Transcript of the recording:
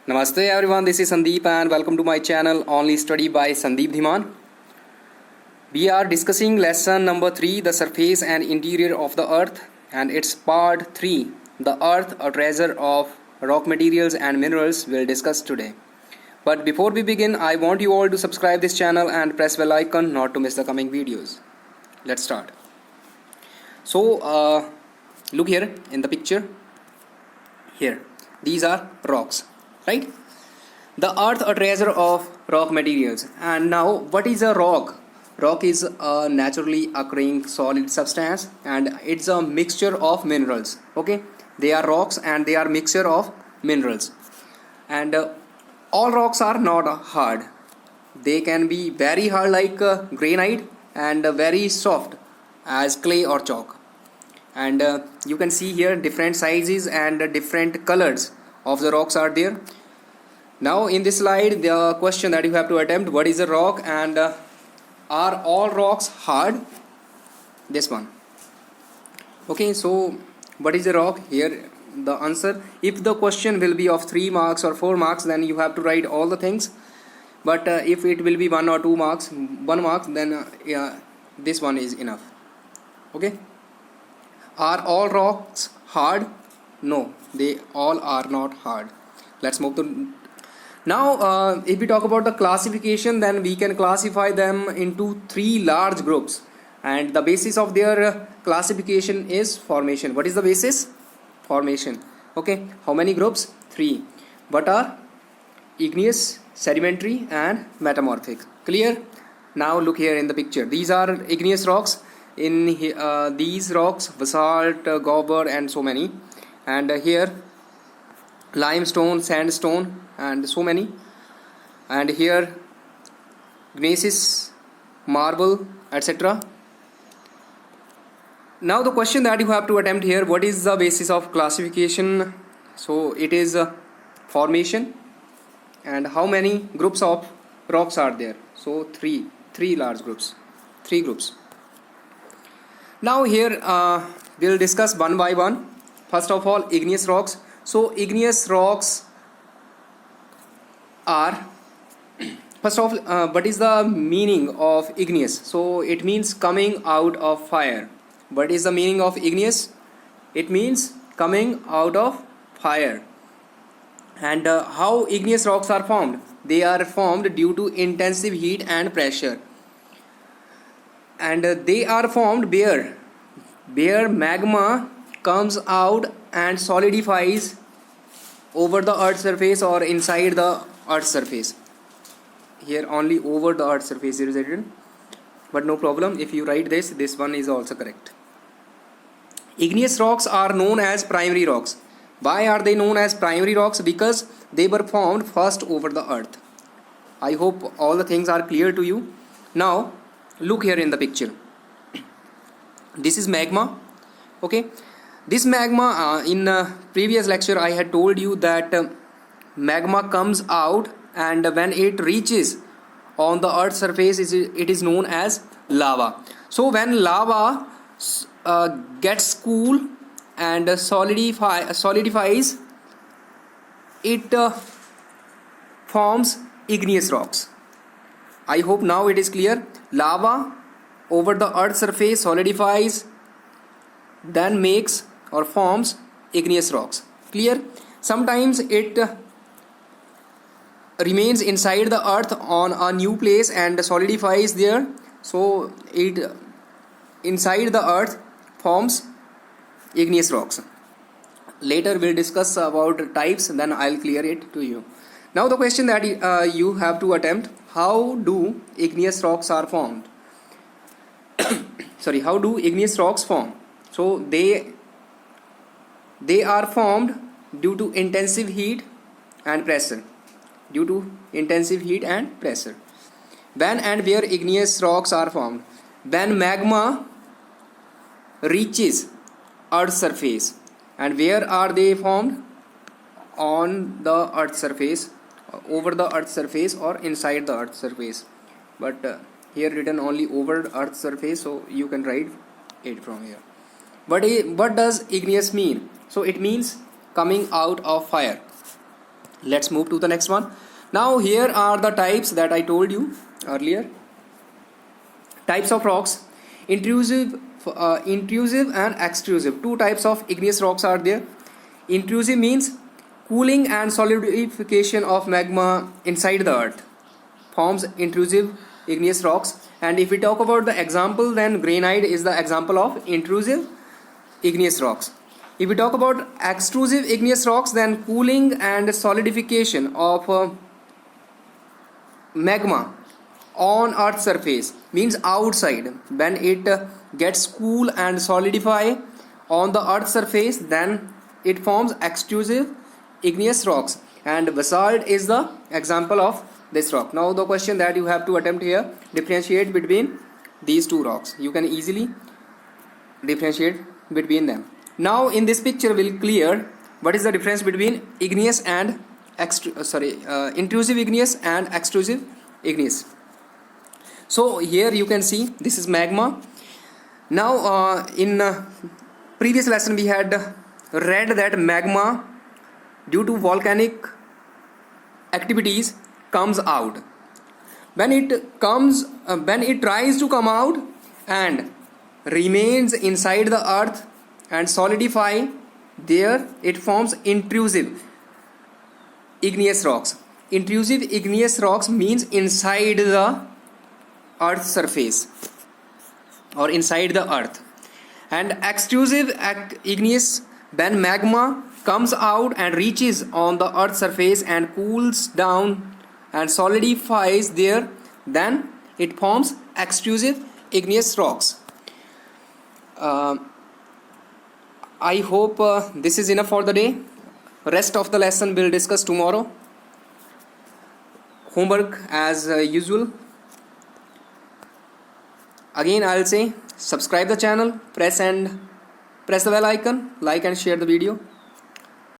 Namaste everyone, this is Sandeep and welcome to my channel Only Study by Sandeep Dhiman. We are discussing lesson number 3, the surface and interior of the earth, and its part 3, the earth, a treasure of rock materials and minerals, will discuss today. But before we begin, I want you all to subscribe this channel and press bell icon not to miss the coming videos. Let's start. So look here in the picture. Here, these are rocks, right? The earth, a treasure of rock materials. And now, what is a rock? Rock is a naturally occurring solid substance, and it's a mixture of minerals. Okay, they are rocks and they are mixture of minerals. And all rocks are not hard. They can be very hard like granite and very soft as clay or chalk. And you can see here different sizes and different colors of the rocks are there. Now in this slide, the question that you have to attempt, what is a rock and are all rocks hard? This one. Okay, so what is a rock? Here the answer. If the question will be of 3 marks or 4 marks, then you have to write all the things. But if it will be 1 or 2 marks, 1 mark, then this one is enough. Okay. Are all rocks hard? No, they all are not hard. Let's move to now. If we talk about the classification, then we can classify them into 3 large groups, and the basis of their classification is formation. What is the basis? Formation. Okay, how many groups? 3. What are? Igneous, sedimentary and metamorphic. Clear? Now look here in the picture. These are igneous rocks. In these rocks, basalt, gobber and so many, and here limestone, sandstone and so many, and here gneiss, marble, etc. Now the question that you have to attempt here, what is the basis of classification? So it is formation. And how many groups of rocks are there? So three large groups, 3 groups. Now here we'll discuss one by one. First of all, igneous rocks. So igneous rocks are, first of all, what is the meaning of igneous? So it means coming out of fire. What is the meaning of igneous? It means coming out of fire. And how igneous rocks are formed? They are formed due to intensive heat and pressure. And they are formed where magma comes out and solidifies over the earth's surface or inside the earth's surface. Here only over the earth's surface is written, but no problem, if you write this one is also correct. Igneous rocks are known as primary rocks. Why are they known as primary rocks? Because they were formed first over the earth. I hope all the things are clear to you. Now look here in the picture. This is magma. Okay, this magma, in previous lecture I had told you that magma comes out, and when it reaches on the earth's surface, it is known as lava. So when lava gets cool and solidifies, it forms igneous rocks. I hope now it is clear. Lava over the earth's surface solidifies, then makes or forms igneous rocks. Clear? Sometimes it remains inside the earth on a new place and solidifies there, so it inside the earth forms igneous rocks. Later we'll discuss about types, then I'll clear it to you. Now the question that you have to attempt, how do igneous rocks are formed? Sorry, how do igneous rocks form? So they are formed due to intensive heat and pressure. Due to intensive heat and pressure. When and where igneous rocks are formed? When magma reaches earth's surface. And where are they formed? On the earth's surface, over the earth's surface or inside the earth's surface. But here written only over earth's surface, so you can write it from here. What does igneous mean? So it means coming out of fire. Let's move to the next one. Now here are the types that I told you earlier. Types of rocks: intrusive, intrusive and extrusive. Two types of igneous rocks are there. Intrusive means cooling and solidification of magma inside the earth forms intrusive igneous rocks. And if we talk about the example, then granite is the example of intrusive igneous rocks. If we talk about extrusive igneous rocks, then cooling and solidification of magma on earth's surface means outside. When it gets cool and solidify on the earth's surface, then it forms extrusive igneous rocks, and basalt is the example of this rock. Now the question that you have to attempt here: differentiate between these two rocks. You can easily differentiate between them. Now in this picture we'll clear what is the difference between igneous and intrusive igneous and extrusive igneous. So here you can see this is magma. Now in previous lesson we had read that magma, due to volcanic activities, comes out. When it tries to come out and remains inside the earth and solidify there, it forms intrusive igneous rocks. Intrusive igneous rocks means inside the earth's surface or inside the earth. And extrusive igneous, when magma comes out and reaches on the earth's surface and cools down and solidifies there, then it forms extrusive igneous rocks. I hope this is enough for the day. Rest of the lesson we'll discuss tomorrow. Homework as usual. Again I'll say, subscribe the channel, press the bell icon, like and share the video.